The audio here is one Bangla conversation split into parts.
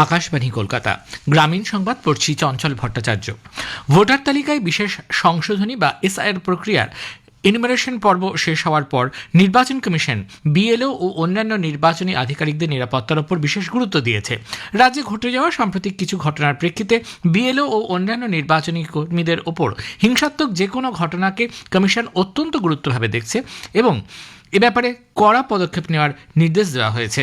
আকাশবাণী কলকাতা গ্রামীণ সংবাদ পড়ছি চঞ্চল ভট্টাচার্য। ভোটার তালিকায় বিশেষ সংশোধনী বা এসআইআর প্রক্রিয়ার এনুমারেশন পর্ব শেষ হওয়ার পর নির্বাচন কমিশন বিএলও ও অন্যান্য নির্বাচনী আধিকারিকদের নিরাপত্তার ওপর বিশেষ গুরুত্ব দিয়েছে। রাজ্যে ঘটে যাওয়া সাম্প্রতিক কিছু ঘটনার প্রেক্ষিতে বিএলও ও অন্যান্য নির্বাচনী কর্মীদের ওপর হিংসাত্মক যে কোনো ঘটনাকে কমিশন অত্যন্ত গুরুত্বভাবে দেখছে এবং এ ব্যাপারে কড়া পদক্ষেপ নেওয়ার নির্দেশ দেওয়া হয়েছে।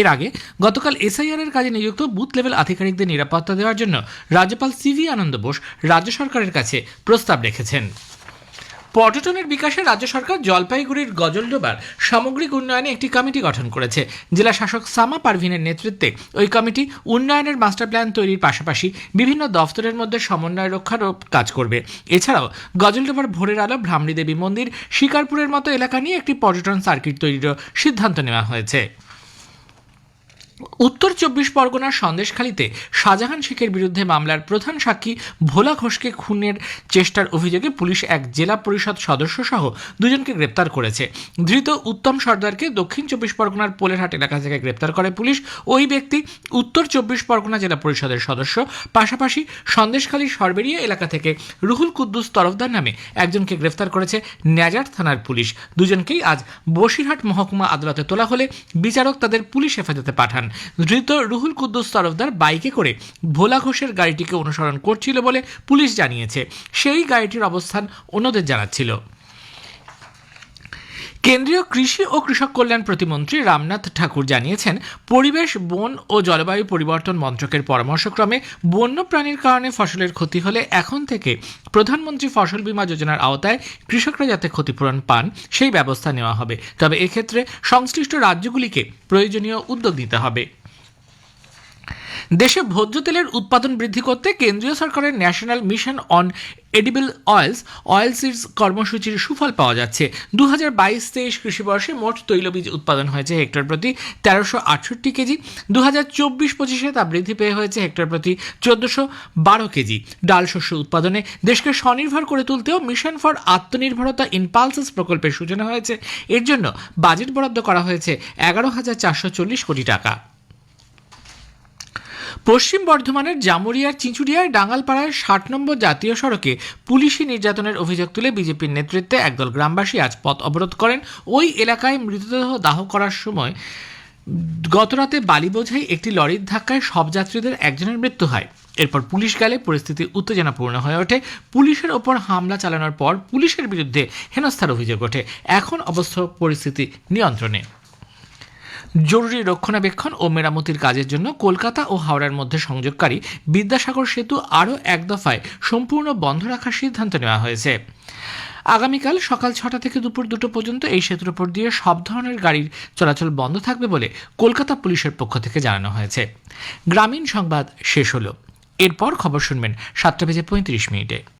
এর আগে গতকাল এসআইআর এর কাজে নিযুক্ত বুথ লেভেল আধিকারিকদের নিরাপত্তা দেওয়ার জন্য রাজ্যপাল সিভি আনন্দ বোস রাজ্য সরকারের কাছে প্রস্তাব রেখেছেন। পর্যটনের বিকাশে রাজ্য সরকার জলপাইগুড়ির গজলডোবার সামগ্রিক উন্নয়নে একটি কমিটি গঠন করেছে। জেলা শাসক সামা পারভিনের নেতৃত্বে ওই কমিটি উন্নয়নের মাস্টার প্ল্যান তৈরির পাশাপাশি বিভিন্ন দফতরের মধ্যে সমন্বয় রক্ষারও কাজ করবে। এছাড়াও গজলডোবার ভোরের আলো, ভ্রামরী দেবী মন্দির, শিকারপুরের মতো এলাকা নিয়ে একটি পর্যটন সার্কিট তৈরিরও সিদ্ধান্ত নেওয়া হয়েছে। উত্তর ২৪ পরগনার সন্দেশখালীতে শাহজাহান শেখের বিরুদ্ধে মামলার প্রধান সাক্ষী ভোলা ঘোষকে খুনের চেষ্টার অভিযোগে পুলিশ এক জেলা পরিষদ সদস্য সহ দুজনকে গ্রেপ্তার করেছে। ধৃত উত্তম সর্দারকে দক্ষিণ ২৪ পরগনার পোলেরহাট এলাকা থেকে গ্রেপ্তার করে পুলিশ। ওই ব্যক্তি উত্তর ২৪ পরগনা জেলা পরিষদের সদস্য। পাশাপাশি সন্দেশখালী সরবেরিয়া এলাকা থেকে রুহুল কুদ্দুস তরফদার নামে একজনকে গ্রেপ্তার করেছে ন্যাজার থানার পুলিশ। দুজনকেই আজ বসিরহাট মহকুমা আদালতে তোলা হলে বিচারক তাদের পুলিশ হেফাজতে পাঠান। ধৃত রুহুল কুদ্দুস তরফদার বাইকে করে ভোলা ঘোষের গাড়িটিকে অনুসরণ করছিল বলে পুলিশ জানিয়েছে। সেই গাড়িটির অবস্থান অন্যদের জানাচ্ছিল। কেন্দ্রীয় কৃষি ও কৃষক কল্যাণ প্রতিমন্ত্রী রামনাথ ঠাকুর জানিয়েছেন, পরিবেশ, বন ও জলবায়ু পরিবর্তন মন্ত্রকের পরামর্শক্রমে বন্য প্রাণীর কারণে ফসলের ক্ষতি হলে এখন থেকে প্রধানমন্ত্রী ফসল বীমা যোজনার আওতায় কৃষকরা যাতে ক্ষতিপূরণ পান সেই ব্যবস্থা নেওয়া হবে। তবে এক্ষেত্রে সংশ্লিষ্ট রাজ্যগুলিকে প্রয়োজনীয় উদ্যোগ নিতে হবে। দেশে ভোজ্য তেলের উৎপাদন বৃদ্ধি করতে কেন্দ্রীয় সরকারের ন্যাশনাল মিশন অন এডিবল অয়েলসিডস কর্মসূচির সুফল পাওয়া যাচ্ছে। ২০২২-২৩ কৃষিবর্ষে মোট তৈলবীজ উৎপাদন হয়েছে হেক্টর প্রতি ১৩৬৮ কেজি। ২০২৪-২৫ তা বৃদ্ধি পেয়ে হয়েছে হেক্টর প্রতি ১৪১২ কেজি। ডাল শস্য উৎপাদনে দেশকে স্বনির্ভর করে তুলতেও মিশন ফর আত্মনির্ভরতা ইনপালসেস প্রকল্পের সূচনা হয়েছে। এর জন্য বাজেট বরাদ্দ করা হয়েছে ১১,৪৪০ কোটি টাকা। পশ্চিম বর্ধমানের জামুরিয়ার চিঁচুড়িয়ায় ডাঙ্গালপাড়ায় ৬০ নম্বর জাতীয় সড়কে পুলিশি নির্যাতনের অভিযোগ তুলে বিজেপির নেতৃত্বে একদল গ্রামবাসী আজ পথ অবরোধ করেন। ওই এলাকায় মৃতদেহ দাহ করার সময় গতরাতে বালি বোঝাই একটি লরির ধাক্কায় সব যাত্রীদের একজনের মৃত্যু হয়। এরপর পুলিশ গেলে পরিস্থিতি উত্তেজনাপূর্ণ হয়ে ওঠে। পুলিশের ওপর হামলা চালানোর পর পুলিশের বিরুদ্ধে হেনস্থার অভিযোগ ওঠে। এখন অবশ্য পরিস্থিতি নিয়ন্ত্রণে। জরুরি রক্ষণাবেক্ষণ ও মেরামতির কাজের জন্য কলকাতা ও হাওড়ার মধ্যে সংযোগকারী বিদ্যাসাগর সেতু আরও এক দফায় সম্পূর্ণ বন্ধ রাখার সিদ্ধান্ত নেওয়া হয়েছে। আগামীকাল সকাল ৬টা থেকে দুপুর ২টো পর্যন্ত এই সেতুর উপর দিয়ে সব ধরনের গাড়ির চলাচল বন্ধ থাকবে বলে কলকাতা পুলিশের পক্ষ থেকে জানানো হয়েছে। গ্রামীণ সংবাদ শেষ হলো। এরপর খবর শুনবেন ৭টা বেজে ৩৫ মিনিটে।